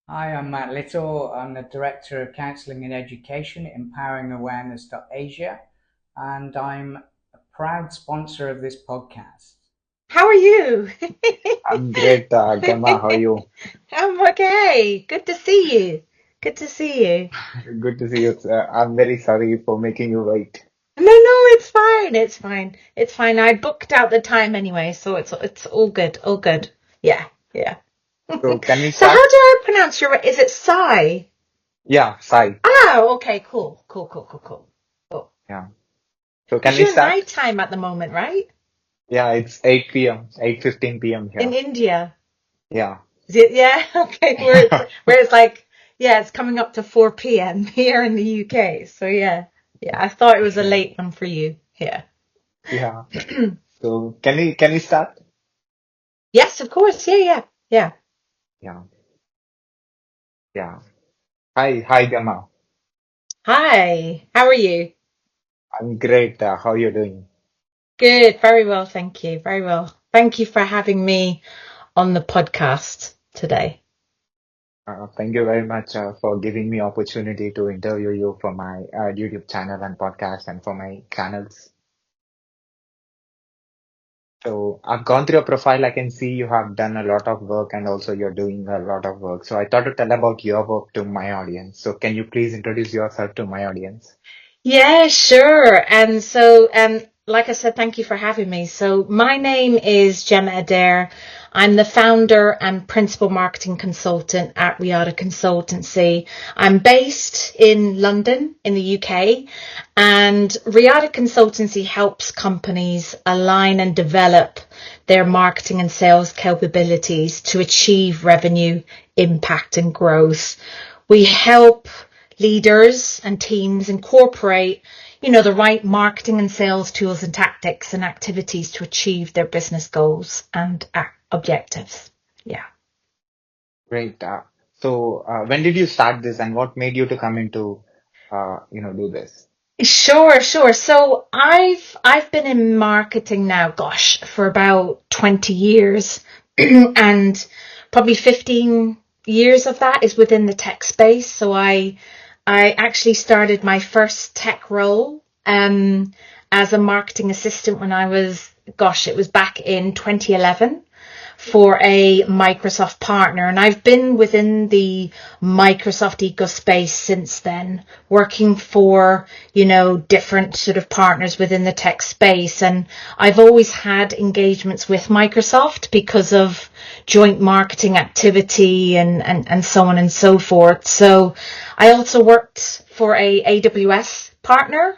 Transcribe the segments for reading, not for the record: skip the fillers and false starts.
Hi, I'm Matt Little. I'm the Director of Counselling and Education at Empowering Awareness.Asia, and I'm a proud sponsor of this podcast. How are you? I'm great, Gemma. How are you? I'm okay. Good to see you. Good to see you. Good to see you. I'm very sorry for making you wait. No, it's fine. It's fine. It's fine. I booked out the time anyway, so it's all good. All good. Yeah, yeah. So can we So start? how do I pronounce your? Is it Sai? Yeah, Sai. Oh, okay. Cool. Cool. Yeah. So can Because we you're start? nighttime at the moment, right? Yeah, it's 8 p.m., 8:15 p.m. In here. India. Yeah. Is it? Yeah. Okay. Where it's like, yeah, it's coming up to 4 p.m. here in the UK. So yeah. Yeah, I thought it was a Okay. late one for you. Yeah. Yeah. So can we start? Yes, of course. Yeah. Yeah. Yeah. Hi, Gemma. Hi. How are you? I'm great. How are you doing? Good. Very well, thank you. Very well. Thank you for having me on the podcast today. Thank you very much for giving me opportunity to interview you for my YouTube channel and podcast and for my channels. So I've gone through your profile. I can see you have done a lot of work and also you're doing a lot of work. So I thought to tell about your work to my audience. So can you please introduce yourself to my audience? Yeah, sure. And so, like I said, thank you for having me. So my name is Gemma Adair. I'm the founder and principal marketing consultant at Riada Consultancy. I'm based in London in the UK, and Riada Consultancy helps companies align and develop their marketing and sales capabilities to achieve revenue, impact and growth. We help leaders and teams incorporate, the right marketing and sales tools and tactics and activities to achieve their business goals and objectives. Yeah. Great. So when did you start this and what made you to come into, do this? Sure. So I've been in marketing now, gosh, for about 20 years and probably 15 years of that is within the tech space. So I actually started my first tech role as a marketing assistant when I was, gosh, it was back in 2011 for a Microsoft partner. And I've been within the Microsoft ecospace since then, working for, different sort of partners within the tech space. And I've always had engagements with Microsoft because of joint marketing activity and so on and so forth. So I also worked for a AWS partner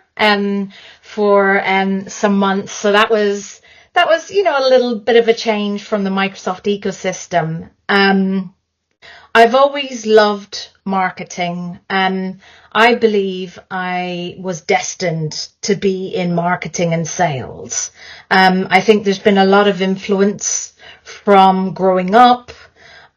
for some months. So that was a little bit of a change from the Microsoft ecosystem. I've always loved marketing. I believe I was destined to be in marketing and sales. I think there's been a lot of influence from growing up,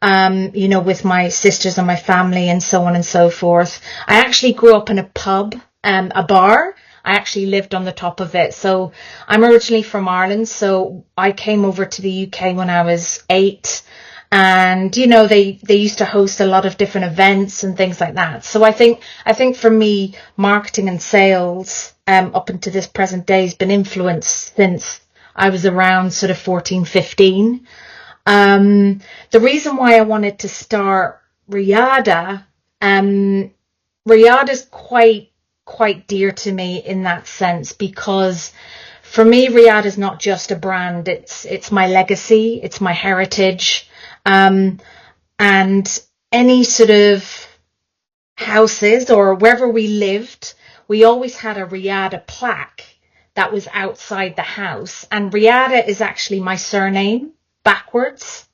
with my sisters and my family and so on and so forth. I actually grew up in a pub, a bar. I actually lived on the top of it. So I'm originally from Ireland. So I came over to the UK when I was 8. And, they used to host a lot of different events and things like that. So I think for me, marketing and sales, up until this present day has been influenced since I was around sort of 14, 15. The reason why I wanted to start Riada, Riada's quite dear to me in that sense because for me, Riada is not just a brand. It's my legacy. It's my heritage. And any sort of houses or wherever we lived, we always had a Riada plaque that was outside the house. And Riada is actually my surname backwards.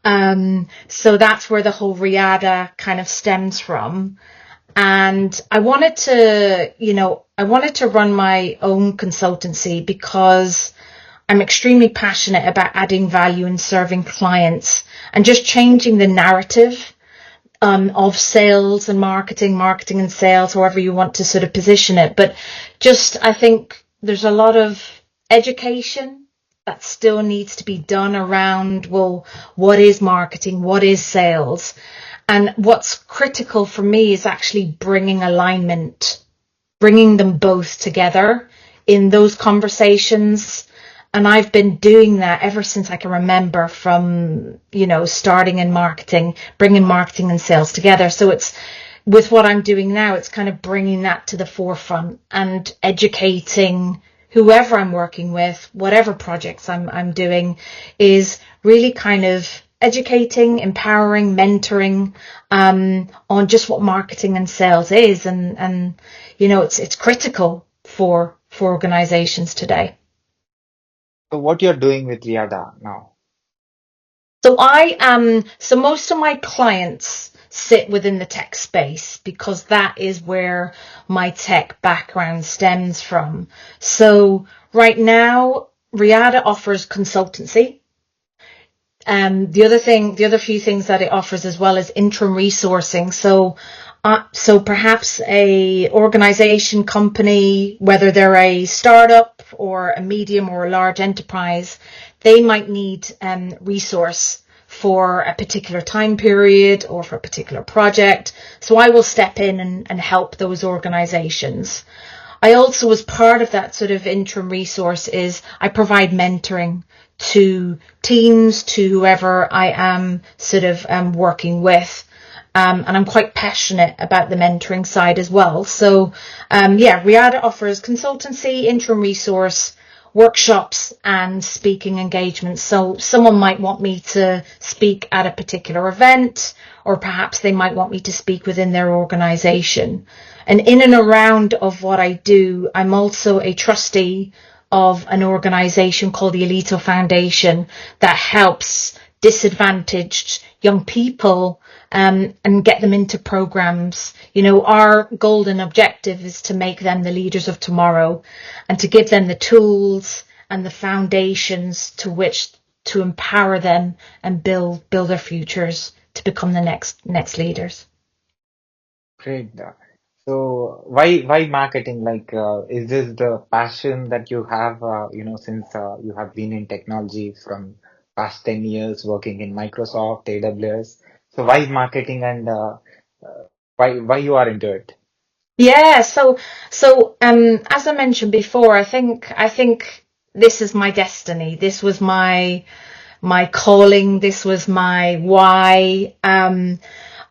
So that's where the whole Riada kind of stems from. And I wanted to run my own consultancy because I'm extremely passionate about adding value and serving clients and just changing the narrative of sales and marketing and sales, however you want to sort of position it. But just, I think there's a lot of education that still needs to be done around, well, what is marketing? What is sales? And what's critical for me is actually bringing alignment, bringing them both together in those conversations. And I've been doing that ever since I can remember, from, starting in marketing, bringing marketing and sales together. So it's, with what I'm doing now, it's kind of bringing that to the forefront and educating whoever I'm working with, whatever projects I'm doing, is really kind of educating, empowering, mentoring, on just what marketing and sales is. And it's critical for organizations today. So what you're doing with Riada now? So most of my clients sit within the tech space, because that is where my tech background stems from. So right now, Riada offers consultancy. The other few things that it offers as well is interim resourcing. So perhaps a organization, company, whether they're a startup or a medium or a large enterprise, they might need resource for a particular time period or for a particular project. So I will step in and help those organizations. I also, as part of that sort of interim resource, is I provide mentoring to teams, to whoever I am sort of working with. And I'm quite passionate about the mentoring side as well. So, Riada offers consultancy, interim resource, workshops and speaking engagements. So someone might want me to speak at a particular event, or perhaps they might want me to speak within their organization. And in and around of what I do, I'm also a trustee of an organization called the Alito Foundation that helps disadvantaged young people and get them into programs. Our golden objective is to make them the leaders of tomorrow, and to give them the tools and the foundations to empower them and build their futures to become the next leaders. Great. So why marketing? Is this the passion that you have, since you have been in technology from past 10 years working in Microsoft, AWS? So why marketing, and why you are into it? Yeah, so as I mentioned before, I think this is my destiny. This was my calling. This was my why.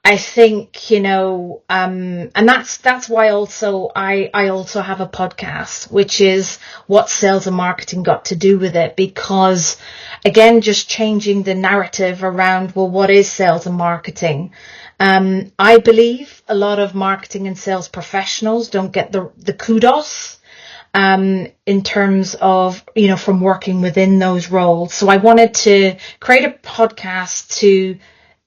I think, and that's why also I also have a podcast, which is what sales and marketing got to do with it, because again, just changing the narrative around, well, what is sales and marketing? I believe a lot of marketing and sales professionals don't get the kudos in terms of, from working within those roles. So I wanted to create a podcast to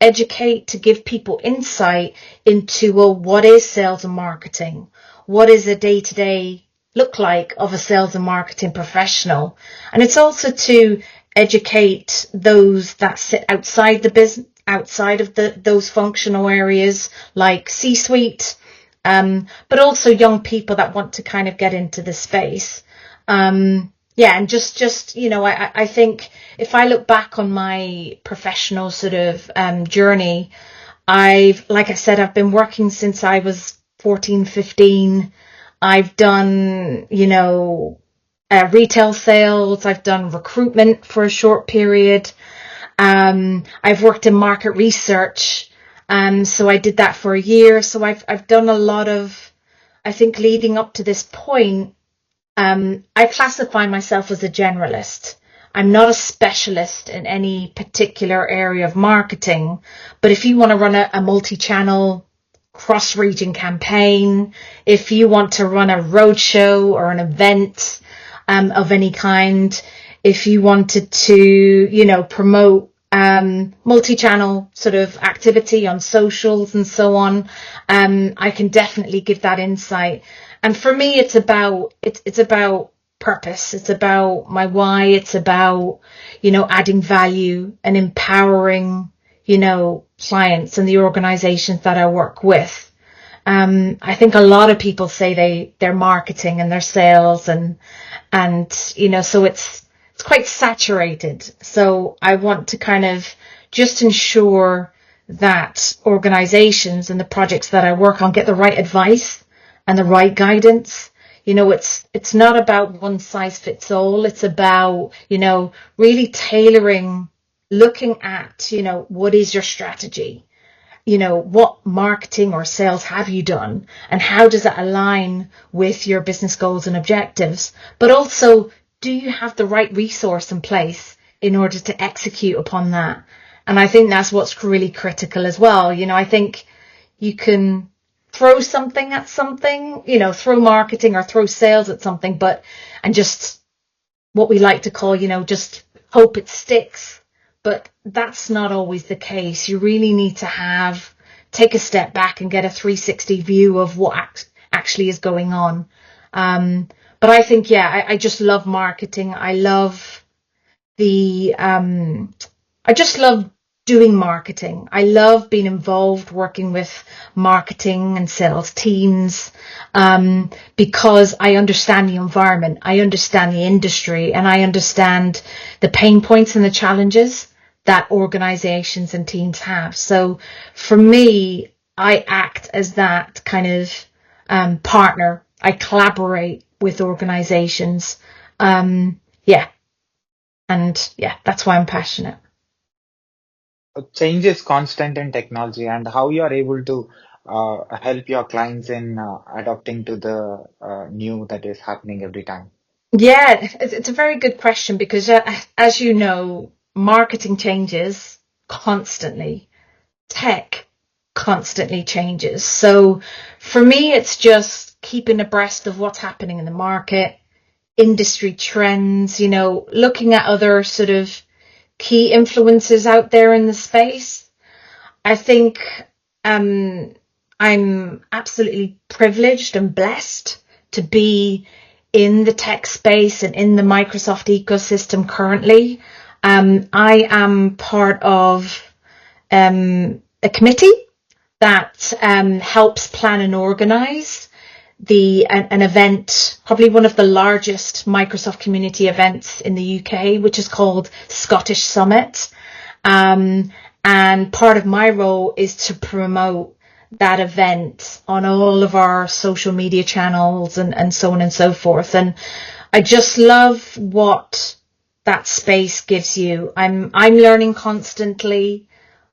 educate, to give people insight into, well, what is sales and marketing? What is a day-to-day look like of a sales and marketing professional? And it's also to educate those that sit outside the business, outside of those functional areas like C-suite, but also young people that want to kind of get into the space. And just I think if I look back on my professional sort of journey, like I said, I've been working since I was 14, 15. I've done, retail sales. I've done recruitment for a short period. I've worked in market research. So I did that for a year. So I've done a lot of, I think, leading up to this point. I classify myself as a generalist. I'm not a specialist in any particular area of marketing, but if you want to run a multi-channel cross-region campaign, if you want to run a roadshow or an event of any kind, if you wanted to, promote multi-channel sort of activity on socials and so on, I can definitely give that insight. And for me, it's about purpose. It's about my why. It's about, adding value and empowering, clients and the organizations that I work with. I think a lot of people say they're marketing and they're sales and so it's quite saturated. So I want to kind of just ensure that organizations and the projects that I work on get the right advice and the right guidance. It's not about one size fits all. It's about, really tailoring, looking at, what is your strategy? What marketing or sales have you done, and how does that align with your business goals and objectives? But also, do you have the right resource in place in order to execute upon that? And I think that's what's really critical as well. I think you can throw something at something, throw marketing or throw sales at something, and just what we like to call, just hope it sticks. But that's not always the case. You really need to take a step back and get a 360 view of what actually is going on. But I think, I just love marketing. I just love doing marketing. I love being involved, working with marketing and sales teams, because I understand the environment, I understand the industry, and I understand the pain points and the challenges that organizations and teams have. So for me, I act as that kind of partner. I collaborate with organizations. And that's why I'm passionate. Change is constant in technology, and how you are able to help your clients in adapting to the new that is happening every time. Yeah, it's a very good question, because as you know, marketing changes constantly. Tech constantly changes. So for me, it's just keeping abreast of what's happening in the market, industry trends, looking at other sort of key influences out there in the space. I think I'm absolutely privileged and blessed to be in the tech space and in the Microsoft ecosystem currently. I am part of a committee that helps plan and organize an event, probably one of the largest Microsoft community events in the UK, which is called Scottish Summit. And part of my role is to promote that event on all of our social media channels and so on and so forth. And I just love what that space gives you. I'm learning constantly.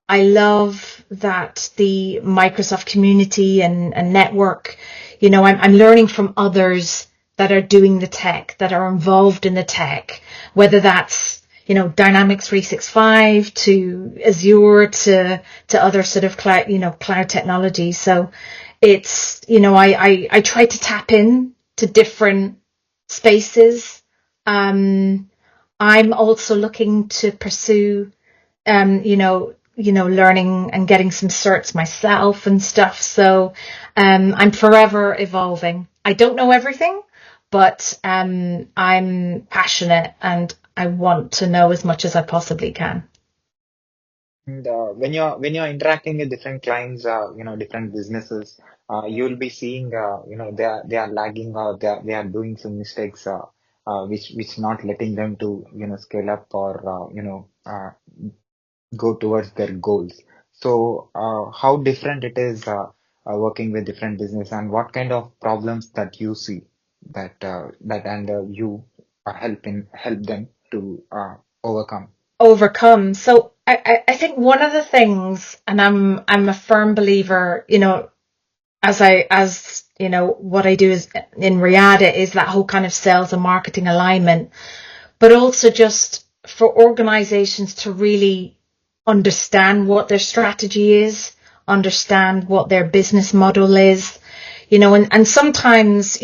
I love that the Microsoft community and network, I'm learning from others that are doing the tech, that are involved in the tech, whether that's, Dynamics 365 to Azure to other sort of cloud technology. So it's, I try to tap in to different spaces. I'm also looking to pursue, learning and getting some certs myself and stuff. So I'm forever evolving. I don't know everything, but I'm passionate and I want to know as much as I possibly can. And when you're interacting with different clients, different businesses, you'll be seeing, they are lagging, or they are doing some mistakes, which not letting them to scale up, or go towards their goals. So how different it is working with different business, and what kind of problems that you see that you help them to overcome. So I think one of the things, and I'm a firm believer, as what I do is in Riada is that whole kind of sales and marketing alignment, but also just for organizations to really understand what their strategy is, understand what their business model is, and sometimes,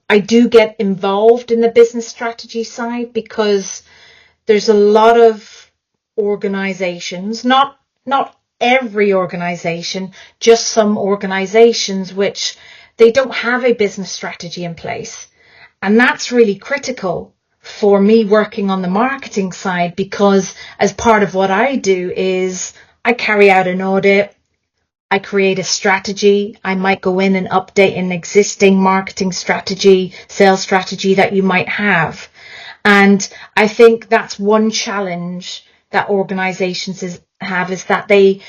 I do get involved in the business strategy side, because there's a lot of organizations, not every organization, just some organizations which they don't have a business strategy in place. And that's really critical for me working on the marketing side, because as part of what I do is I carry out an audit, I create a strategy, I might go in and update an existing marketing strategy, sales strategy that you might have. And I think that's one challenge that organizations have, is that they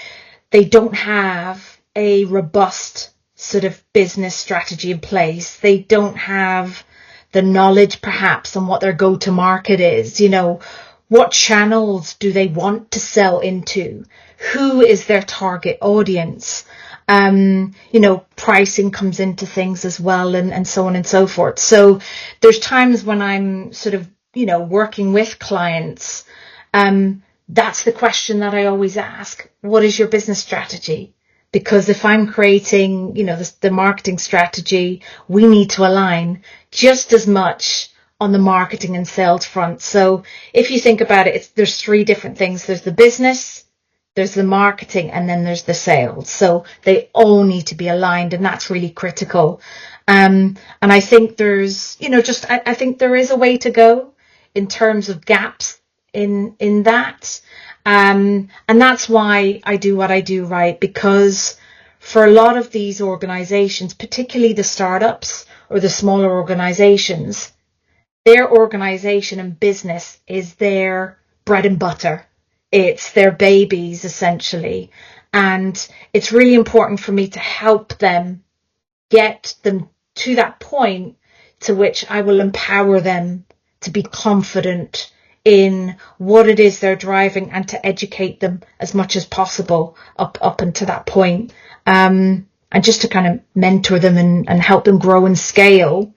they don't have a robust sort of business strategy in place. They don't have the knowledge perhaps on what their go-to market is. What channels do they want to sell into? Who is their target audience? Pricing comes into things as well, and so on and so forth. So there's times when I'm sort of, working with clients, that's the question that I always ask. What is your business strategy? Because if I'm creating, the marketing strategy, we need to align just as much on the marketing and sales front. So if you think about it, there's three different things. There's the business, there's the marketing, and then there's the sales. So they all need to be aligned, and that's really critical. And I think there's, I think there is a way to go in terms of gaps in that. And that's why I do what I do, right? Because for a lot of these organizations, particularly the startups or the smaller organizations, their organization and business is their bread and butter. It's their babies, essentially. And it's really important for me to help them get them to that point to which I will empower them to be confident in what it is they're driving, and to educate them as much as possible up until that point. And just to kind of mentor them and help them grow and scale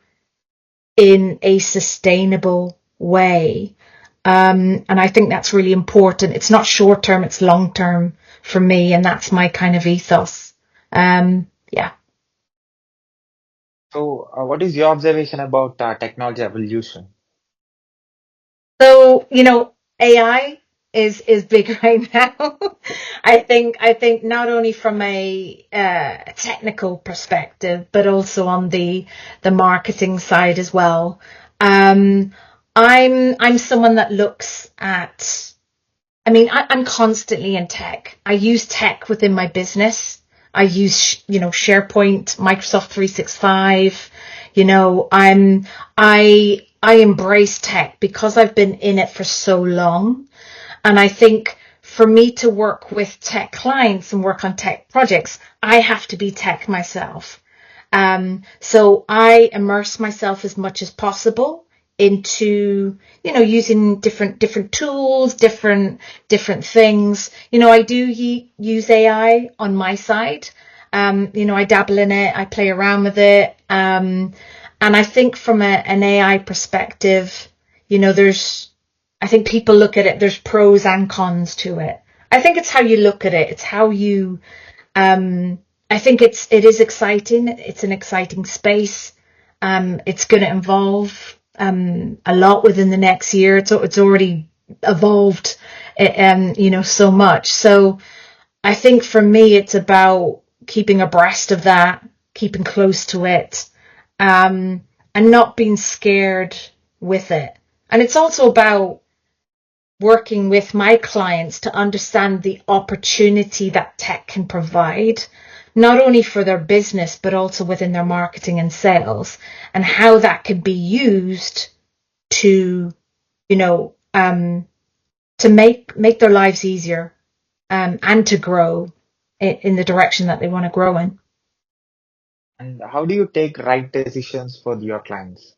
in a sustainable way. And I think that's really important. It's not short term, it's long term for me. And that's my kind of ethos. Yeah. So, what is your observation about technology evolution? So, AI is big right now. I think not only from a technical perspective, but also on the marketing side as well. I'm someone that looks at, I'm constantly in tech. I use tech within my business. I use, SharePoint, Microsoft 365. I embrace tech because I've been in it for so long. And I think for me to work with tech clients and work on tech projects, I have to be tech myself. So I immerse myself as much as possible into, using different tools, different things. I do use AI on my side. I dabble in it, I play around with it. And I think from an AI perspective, I think people look at it, there's pros and cons to it. I think it's how you look at it. It's how you, I think it is exciting. It's an exciting space. It's going to evolve, a lot within the next year. It's already evolved, so much. So I think for me, it's about keeping abreast of that, keeping close to it, and not being scared with it. And it's also about working with my clients to understand the opportunity that tech can provide, not only for their business, but also within their marketing and sales, and how that can be used to, to make their lives easier, and to grow in the direction that they want to grow in. And how do you take right decisions for your clients?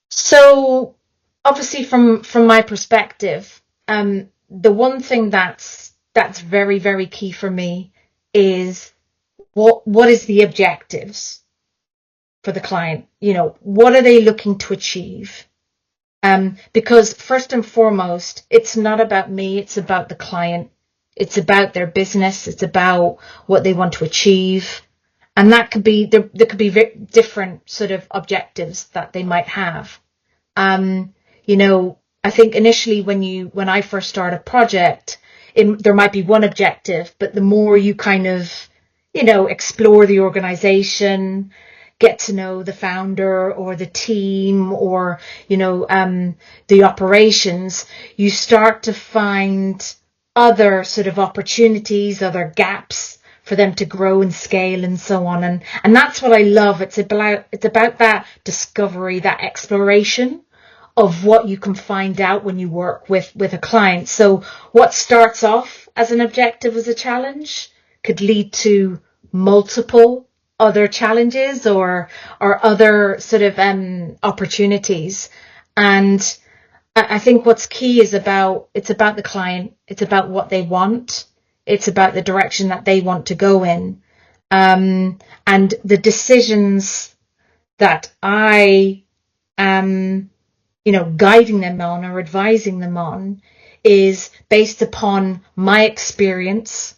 So obviously from my perspective, the one thing that's very, very key for me is what is the objectives for the client? What are they looking to achieve? Because first and foremost, it's not about me, it's about the client. It's about their business. It's about what they want to achieve. And that could be, there could be different sort of objectives that they might have. I think initially when I first start a project, there might be one objective, but the more you kind of, explore the organization, get to know the founder or the team or, the operations, you start to find other sort of opportunities, other gaps for them to grow and scale and so on. And that's what I love. It's about that discovery, that exploration of what you can find out when you work with a client. So what starts off as an objective as a challenge could lead to multiple other challenges or other sort of opportunities. And I think what's key is it's about the client. It's about what they want. It's about the direction that they want to go in. And the decisions that I am, guiding them on or advising them on is based upon my experience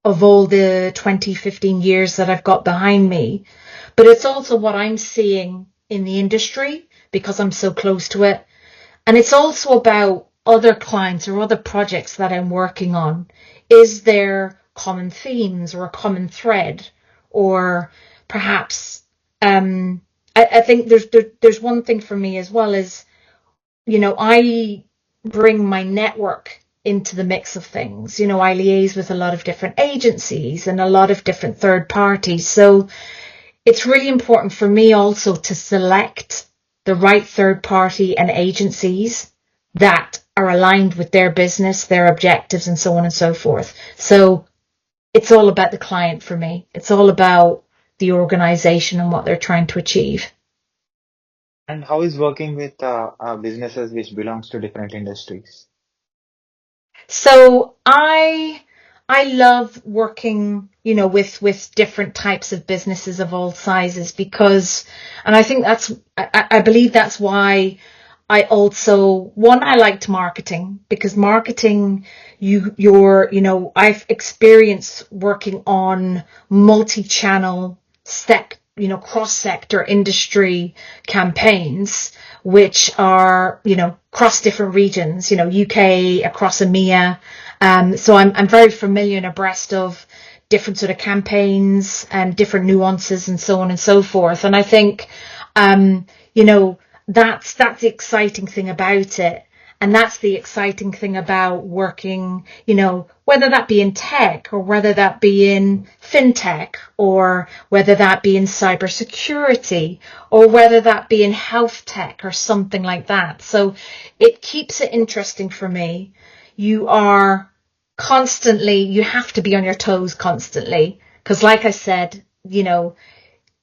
of all the 15 years that I've got behind me. But it's also what I'm seeing in the industry because I'm so close to it. And it's also about other clients or other projects that I'm working on. Is there common themes or a common thread? Or perhaps, I think there's one thing for me as well is, I bring my network into the mix of things. I liaise with a lot of different agencies and a lot of different third parties. So it's really important for me also to select the right third party and agencies that are aligned with their business, their objectives, and so on and so forth. So it's all about the client for me. It's all about the organization and what they're trying to achieve. And how is working with businesses which belongs to different industries? So I love working, with different types of businesses of all sizes because, and I think I believe that's why I also, I liked marketing because marketing, I've experienced working on multi-channel cross-sector industry campaigns, which are, across different regions, UK, across EMEA. So I'm very familiar and abreast of different sort of campaigns and different nuances and so on and so forth. And I think, that's the exciting thing about it. And that's the exciting thing about working, whether that be in tech or whether that be in fintech or whether that be in cybersecurity or whether that be in health tech or something like that. So it keeps it interesting for me. You have to be on your toes constantly. Because like I said,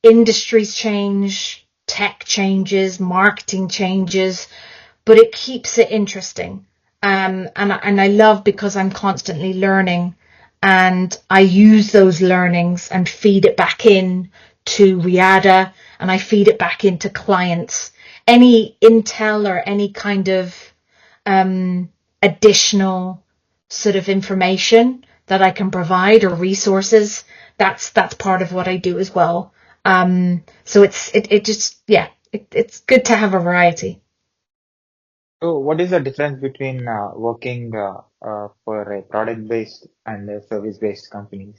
industries change, tech changes, marketing changes, but it keeps it interesting. And I love because I'm constantly learning and I use those learnings and feed it back in to Riada and I feed it back into clients. Any intel or any kind of additional sort of information that I can provide or resources, that's part of what I do as well. So it's good to have a variety. So, what is the difference between working for a product-based and a service-based companies?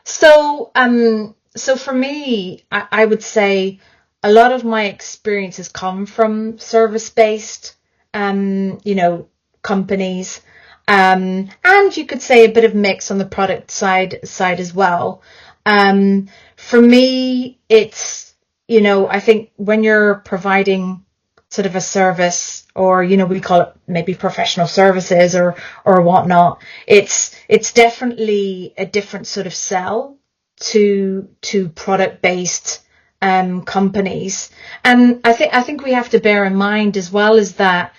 So for me, I would say a lot of my experiences come from service-based, companies, and you could say a bit of mix on the product side as well. For me, it's, I think when you're providing sort of a service or, we call it maybe professional services or whatnot, it's definitely a different sort of sell to product based companies. And I think we have to bear in mind as well is that,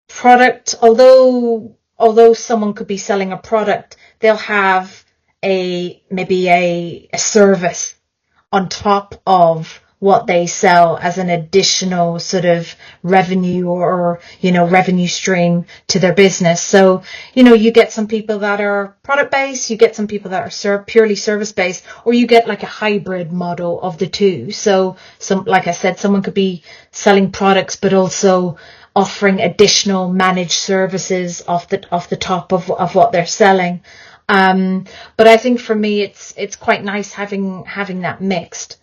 product, although someone could be selling a product, they'll have maybe a service on top of what they sell as an additional sort of revenue or revenue stream to their business. So, you get some people that are product based, you get some people that are purely service based, or you get like a hybrid model of the two. So like I said, someone could be selling products, but also offering additional managed services off the top of what they're selling. But I think for me, it's quite nice having that mix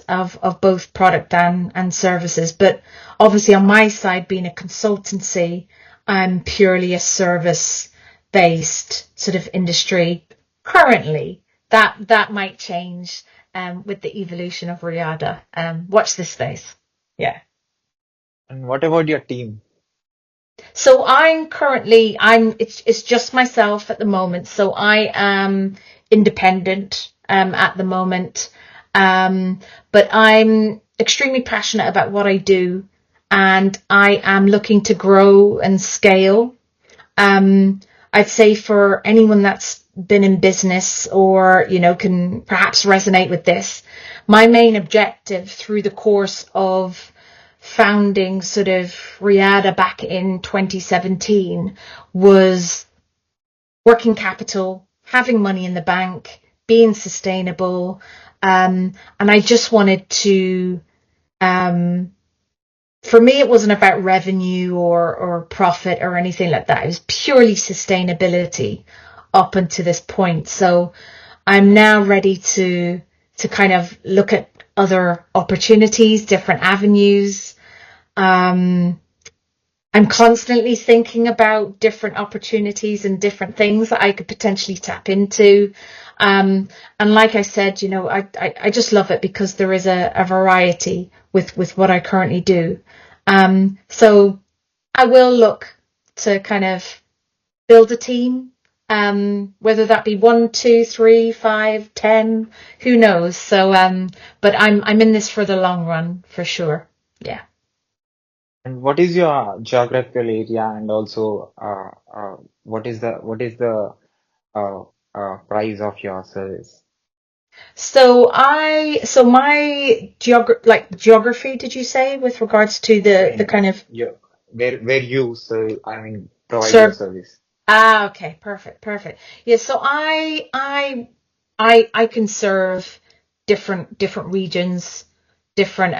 of both product and services. But obviously on my side, being a consultancy, I'm purely a service based sort of industry currently. That might change with the evolution of Riada. Watch this space. Yeah. And what about your team? So it's just myself at the moment. So I am independent at the moment. But I'm extremely passionate about what I do, and I am looking to grow and scale. Um, I'd say for anyone that's been in business or, can perhaps resonate with this, my main objective through the course of founding sort of Riada back in 2017 was working capital, having money in the bank, being sustainable. And I just wanted to, for me, it wasn't about revenue or profit or anything like that. It was purely sustainability up until this point. So I'm now ready to kind of look at other opportunities, different avenues. I'm constantly thinking about different opportunities and different things that I could potentially tap into. And like I said, I just love it because there is a variety with what I currently do. So I will look to kind of build a team, whether that be 1, 2, 3, 5, 10, who knows? So, but I'm in this for the long run for sure. Yeah. And what is your geographical area, and also what is the uh, price of your service? So my geography, did you say, with regards to I the mean, kind of you where you provide your serve? service. Okay, perfect. Yeah, so I can serve different regions, different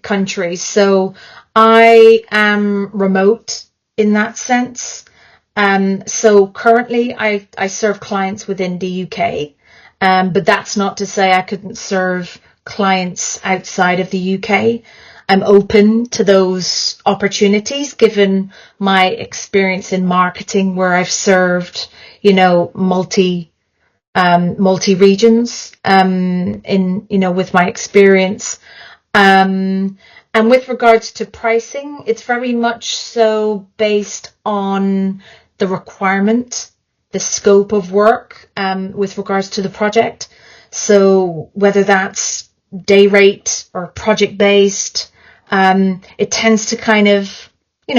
countries. So I am remote in that sense. So currently I serve clients within the UK. But that's not to say I couldn't serve clients outside of the UK. I'm open to those opportunities given my experience in marketing where I've served, multi regions, with my experience. And with regards to pricing, it's very much so based on the requirement, the scope of work, with regards to the project. So whether that's day rate or project based, it tends to kind of,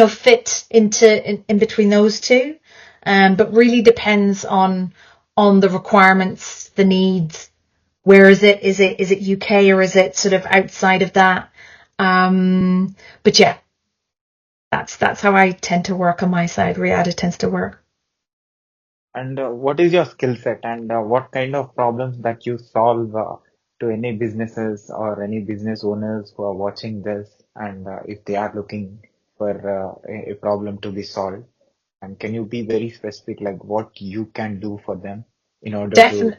fit in between those two. But really depends on the requirements, the needs. Where is it? Is it UK or is it sort of outside of that? But yeah, that's how I tend to work on my side. Riada tends to work. And what is your skill set, and what kind of problems that you solve to any businesses or any business owners who are watching this, and if they are looking for a problem to be solved? And can you be very specific, like what you can do for them in order to Definitely.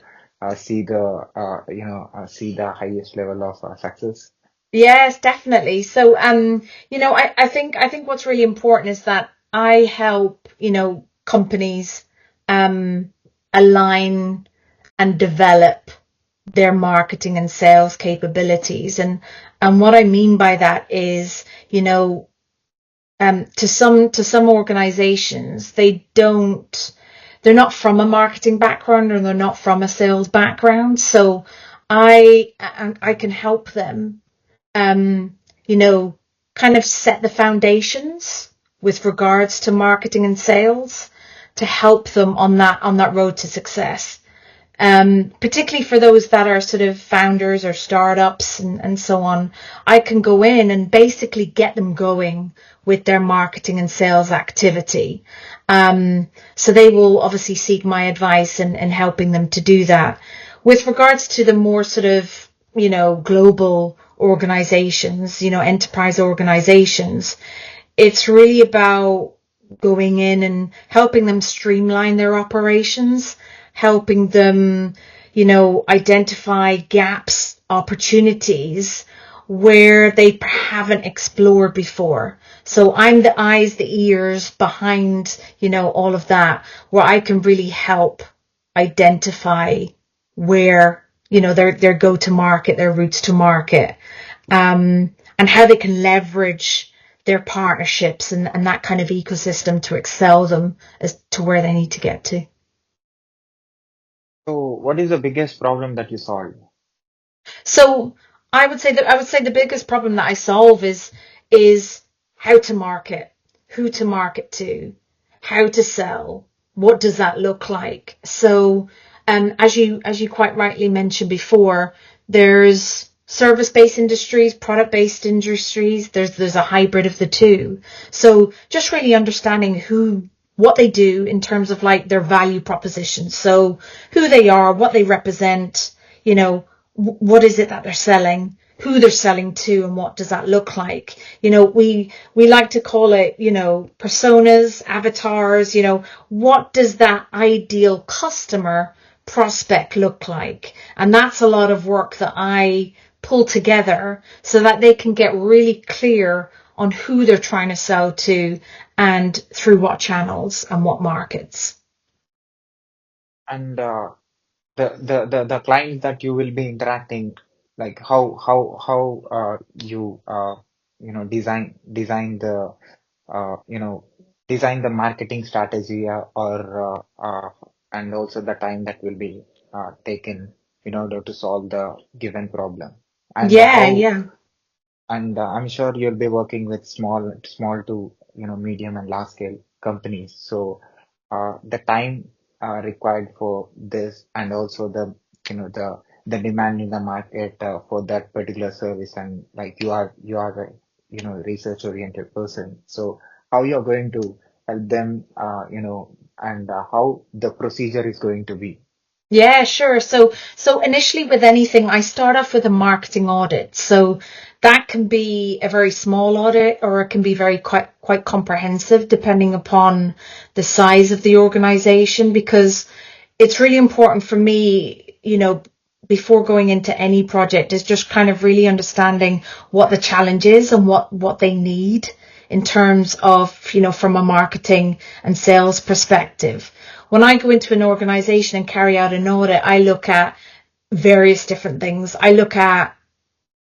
see the highest level of success? Yes, definitely. So, I think what's really important is that I help, companies, um, align and develop their marketing and sales capabilities. And what I mean by that is, to some organizations, they're not from a marketing background or they're not from a sales background. So I can help them, um, you know, kind of set the foundations with regards to marketing and sales to help them on that road to success. Particularly for those that are sort of founders or startups and so on, I can go in and basically get them going with their marketing and sales activity. So they will obviously seek my advice and helping them to do that. With regards to the more sort of, global organizations, enterprise organizations, it's really about going in and helping them streamline their operations, helping them, identify gaps, opportunities where they haven't explored before. So I'm the eyes, the ears behind, all of that, where I can really help identify where, their go to market, their routes to market, and how they can leverage their partnerships and that kind of ecosystem to excel them as to where they need to get to. So what is the biggest problem that you solved? So I would say the biggest problem that I solve is how to market, who to market to, how to sell, what does that look like? So as you quite rightly mentioned before, there's service-based industries, product-based industries, there's a hybrid of the two. So just really understanding what they do in terms of like their value proposition. So who they are, what they represent, what is it that they're selling, who they're selling to, and what does that look like? We like to call it, personas, avatars, what does that ideal customer prospect look like? And that's a lot of work that I pull together so that they can get really clear on who they're trying to sell to and through what channels and what markets. And the clients that you will be interacting, like how you design the design the marketing strategy, and also the time that will be taken in order to solve the given problem, and Yeah, how yeah. and I'm sure you'll be working with small to medium and large scale companies. So the time required for this, and also the demand in the market for that particular service, and like you are a research oriented person. So how you're going to help them, and how the procedure is going to be. Yeah, sure. So initially with anything, I start off with a marketing audit. So that can be a very small audit, or it can be quite comprehensive depending upon the size of the organization, because it's really important for me, before going into any project, is just kind of really understanding what the challenge is and what they need in terms of, from a marketing and sales perspective. When I go into an organization and carry out an audit, I look at various different things. I look at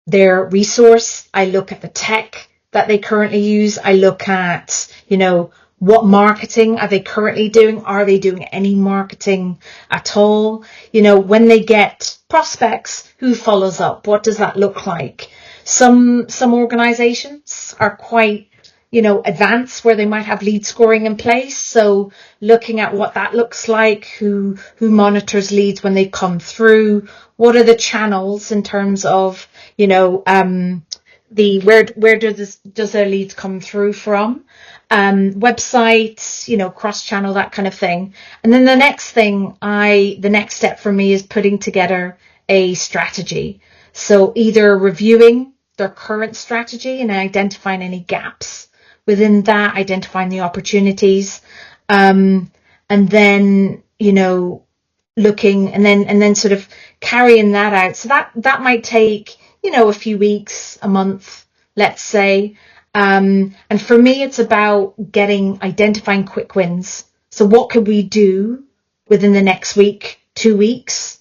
their resource. I look at the tech that they currently use. I look at, what marketing are they currently doing? Are they doing any marketing at all? When they get prospects, who follows up? What does that look like? Some organizations are quite, advanced, where they might have lead scoring in place. So looking at what that looks like, who monitors leads when they come through, what are the channels in terms of, where does their leads come through from? Websites, cross channel, that kind of thing. And then the next step for me is putting together a strategy. So either reviewing their current strategy and identifying any gaps within that, identifying the opportunities, and then, looking and then sort of carrying that out. So that might take, a few weeks, a month, let's say. And for me, it's about identifying quick wins. So what could we do within the next week, 2 weeks,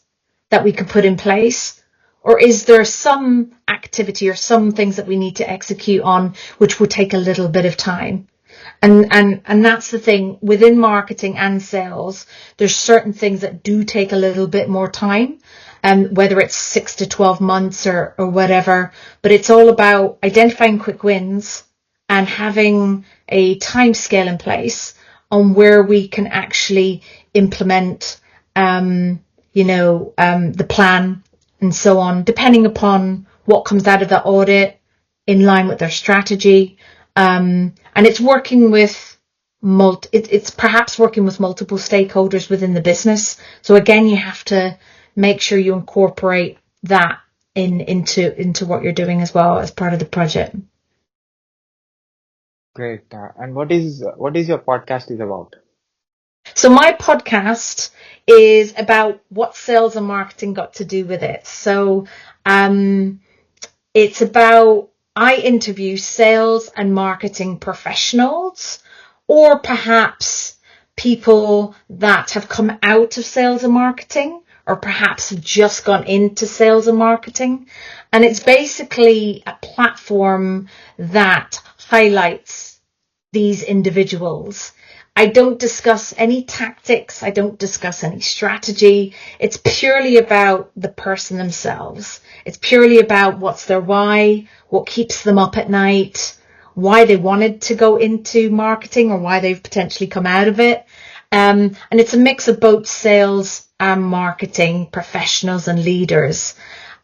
that we could put in place? Or is there some activity or some things that we need to execute on which will take a little bit of time? And that's the thing within marketing and sales. There's certain things that do take a little bit more time, whether it's 6 to 12 months or whatever. But it's all about identifying quick wins and having a time scale in place on where we can actually implement, the plan and so on, depending upon what comes out of the audit, in line with their strategy. And it's working with it's perhaps working with multiple stakeholders within the business. So again, you have to make sure you incorporate that into what you're doing as well as part of the project. Great. And what is your podcast is about? So my podcast is about what sales and marketing got to do with it. So it's about, I interview sales and marketing professionals, or perhaps people that have come out of sales and marketing, or perhaps have just gone into sales and marketing. And it's basically a platform that highlights these individuals. I don't discuss any tactics. I don't discuss any strategy. It's purely about the person themselves. It's purely about what's their why, what keeps them up at night, why they wanted to go into marketing or why they've potentially come out of it. And it's a mix of both sales and marketing professionals and leaders.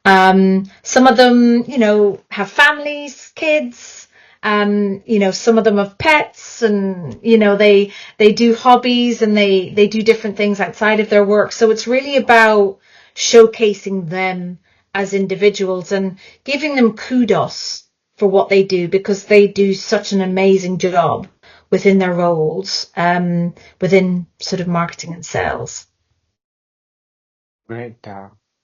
Some of them, have families, kids, some of them have pets and, they do hobbies and they do different things outside of their work. So it's really about showcasing them as individuals and giving them kudos for what they do, because they do such an amazing job within their roles, within sort of marketing and sales. Great.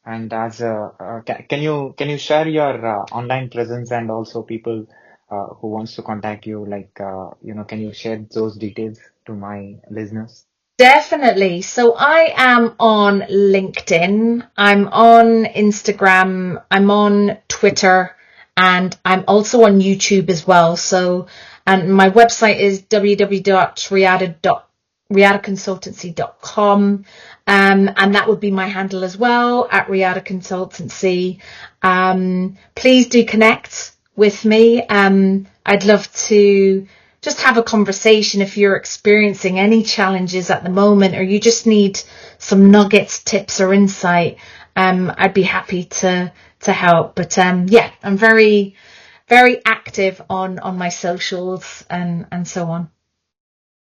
And as can you share your online presence and also people who wants to contact you? Can you share those details to my listeners? Definitely. So I am on LinkedIn, I'm on Instagram, I'm on Twitter, and I'm also on YouTube as well. So, and my website is www.riadaconsultancy.com. And that would be my handle as well, at Riada Consultancy. Please do connect with me. I'd love to just have a conversation if you're experiencing any challenges at the moment, or you just need some nuggets, tips, or insight. I'd be happy to help. But yeah, I'm very, very active on my socials and so on.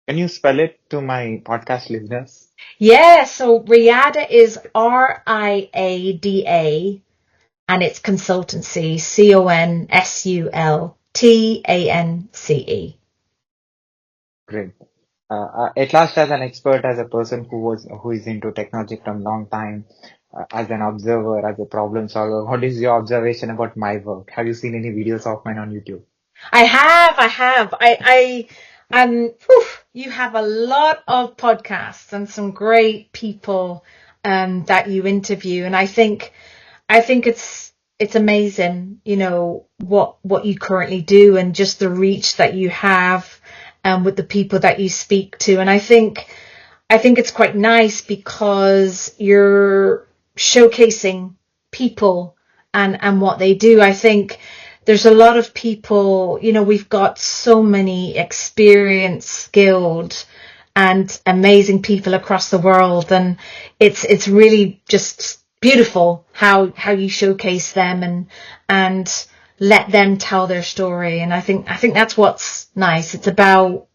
Can you spell it to my podcast listeners? Yeah, so Riada is RIADA, and it's consultancy, CONSULTANCE. Great. At last, as an expert, as a person who is into technology from long time, as an observer, as a problem solver, what is your observation about my work? Have you seen any videos of mine on YouTube? I have. You have a lot of podcasts and some great people that you interview, and I think it's amazing, what you currently do and just the reach that you have with the people that you speak to. And I think it's quite nice because you're showcasing people and what they do. I think there's a lot of people, we've got so many experienced, skilled and amazing people across the world, and it's really just beautiful how you showcase them and let them tell their story. And I think that's what's nice. It's about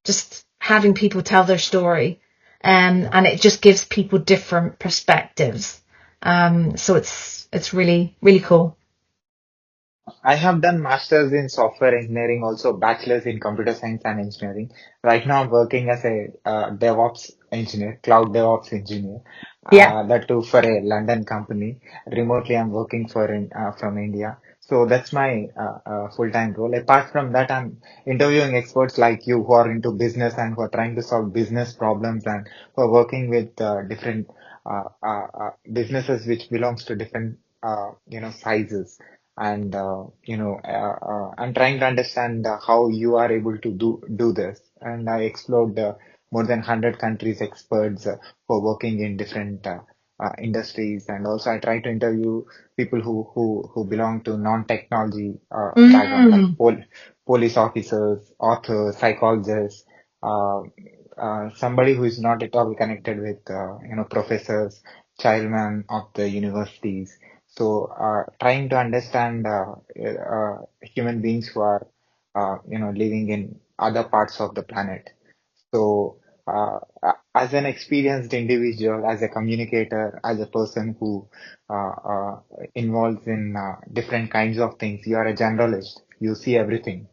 just having people tell their story, and it just gives people different perspectives. So it's really, really cool. I have done masters in software engineering, also bachelors in computer science and engineering. Right now, I'm working as a DevOps engineer, cloud DevOps engineer. Yeah. That too for a London company. Remotely, I'm working from India. So that's my full-time role. Apart from that, I'm interviewing experts like you who are into business and who are trying to solve business problems and who are working with different businesses which belongs to different sizes. And I'm trying to understand how you are able to do this. And I explored more than 100 countries experts who are working in different industries, and also I try to interview people who belong to non-technology background, like police officers, authors, psychologists, uh, somebody who is not at all connected with professors, chairman of the universities. So, trying to understand human beings who are, living in other parts of the planet. So, as an experienced individual, as a communicator, as a person who involves in different kinds of things, you are a generalist. You see everything.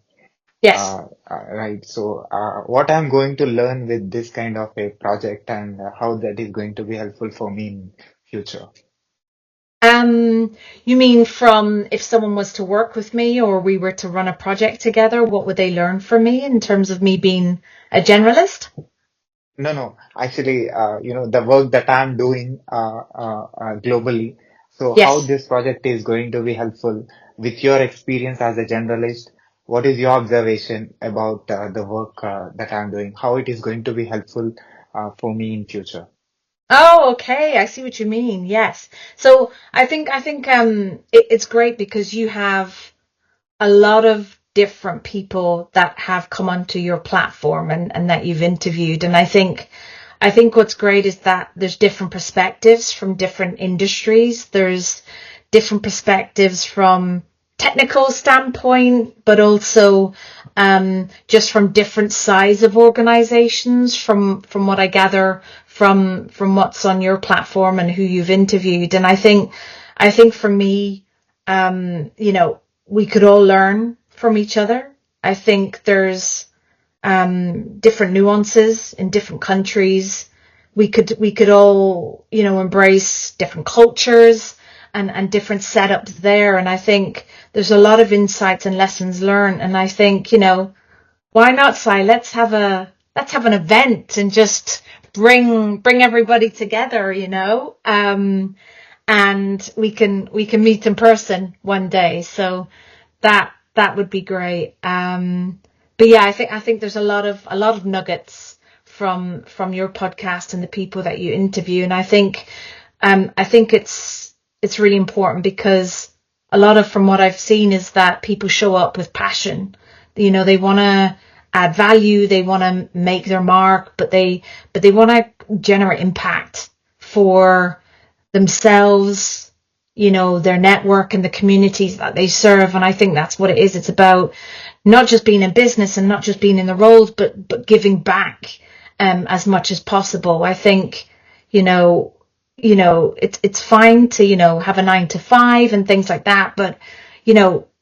Yes. Right. So, what I'm going to learn with this kind of a project and how that is going to be helpful for me in future. You mean from if someone was to work with me or we were to run a project together, what would they learn from me in terms of me being a generalist? No. Actually, the work that I'm doing globally. So, how Yes. this project is going to be helpful with your experience as a generalist? what is your observation about the work that I'm doing, how it is going to be helpful for me in future? Oh, okay. I see what you mean. Yes. So it's great because you have a lot of different people that have come onto your platform and that you've interviewed. And I think what's great is that there's different perspectives from different industries. There's different perspectives from technical standpoint, but also just from different size of organizations. From what I gather from what's on your platform and who you've interviewed, and I think for me, we could all learn from each other. I think there's different nuances in different countries. We could all, embrace different cultures and different setups there. And I think there's a lot of insights and lessons learned. And I think, why not, Sai? Let's have an event and just bring everybody together, and we can meet in person one day. So that would be great. But yeah, I think there's a lot of nuggets from your podcast and the people that you interview, and I think it's really important because a lot of from what I've seen is that people show up with passion. They want to add value, they want to make their mark, but they want to generate impact for themselves, their network and the communities that they serve. And I think that's what it is. It's about not just being in business and not just being in the roles, but giving back as much as possible. I think, it's fine to, have a 9 to 5 and things like that. But,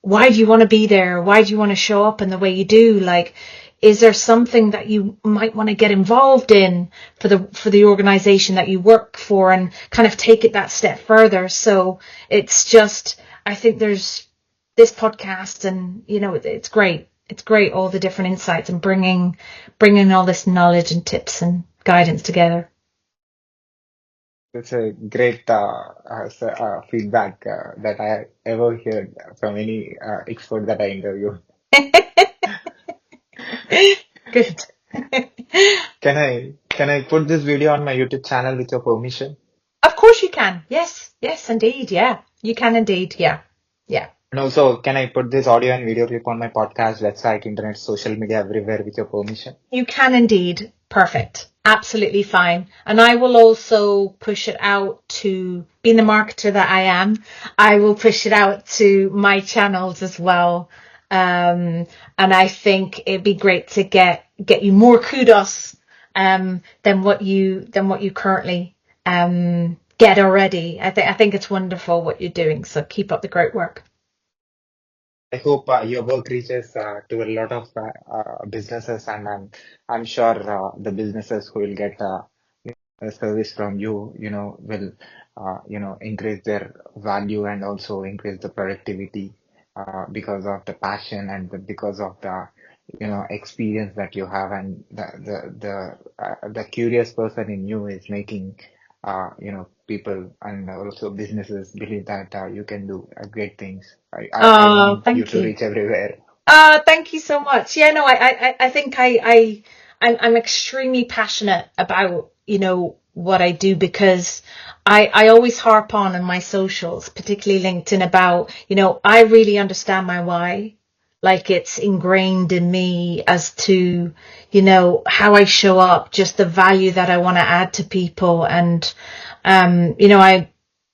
why do you want to be there? Why do you want to show up in the way you do? Like, is there something that you might want to get involved in for the organization that you work for and kind of take it that step further? So it's just, I think there's this podcast and, it's great. It's great, all the different insights and bringing all this knowledge and tips and guidance together. It's a great feedback that I ever heard from any expert that I interview. Good. Can I put this video on my YouTube channel with your permission? Of course you can. Yes, indeed. Yeah, you can indeed. Yeah. And also, can I put this audio and video clip on my podcast, website, internet, social media, everywhere with your permission? You can indeed. Perfect. Absolutely fine. And I will also push it out to, being the marketer that I am, I will push it out to my channels as well. And I think it'd be great to get you more kudos than what you currently get already. I think it's wonderful what you're doing. So keep up the great work. I hope your work reaches to a lot of businesses, and I'm sure the businesses who will get a service from you, will increase their value and also increase the productivity because of the passion and because of the experience that you have, and the curious person in you is making people and also businesses believe that you can do great things. I Oh, want you thank to you. reach everywhere. Thank you so much. Yeah, no, I think I'm extremely passionate about, what I do because I always harp on in my socials, particularly LinkedIn, about, I really understand my why. Like it's ingrained in me as to, how I show up, just the value that I want to add to people. And, I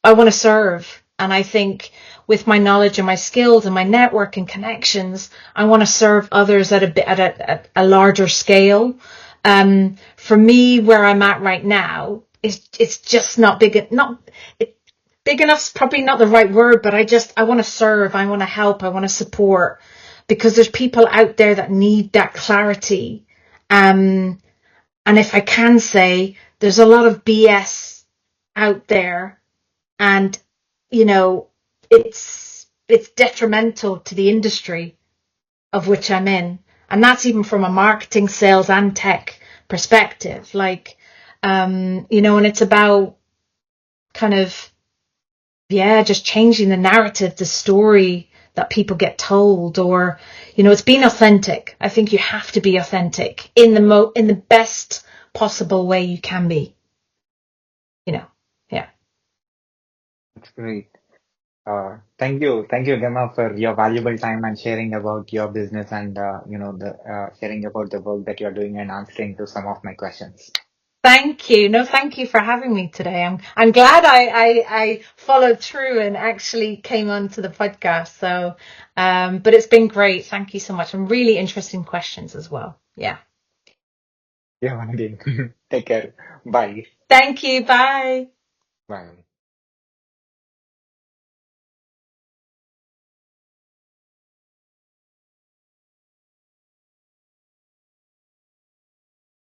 want to serve. And I think with my knowledge and my skills and my network and connections, I want to serve others at a larger scale. For me, where I'm at right now, it's just not big. Big enough's probably not the right word, but I want to serve, I want to help, I want to support, because there's people out there that need that clarity. And if I can say, there's a lot of BS out there, and it's detrimental to the industry of which I'm in, and that's even from a marketing, sales, and tech perspective. Like, and it's about kind of just changing the narrative, the story that people get told, or, you know, it's being authentic. I think you have to be authentic in the best possible way you can be, you know. Yeah. That's great. Thank you, Gemma, for your valuable time and sharing about your business and the sharing about the work that you're doing and answering to some of my questions. Thank you. No, thank you for having me today. I'm glad I followed through and actually came onto the podcast. So, but it's been great. Thank you so much. And really interesting questions as well. Yeah. Yeah, again. Take care. Bye. Thank you. Bye. Bye.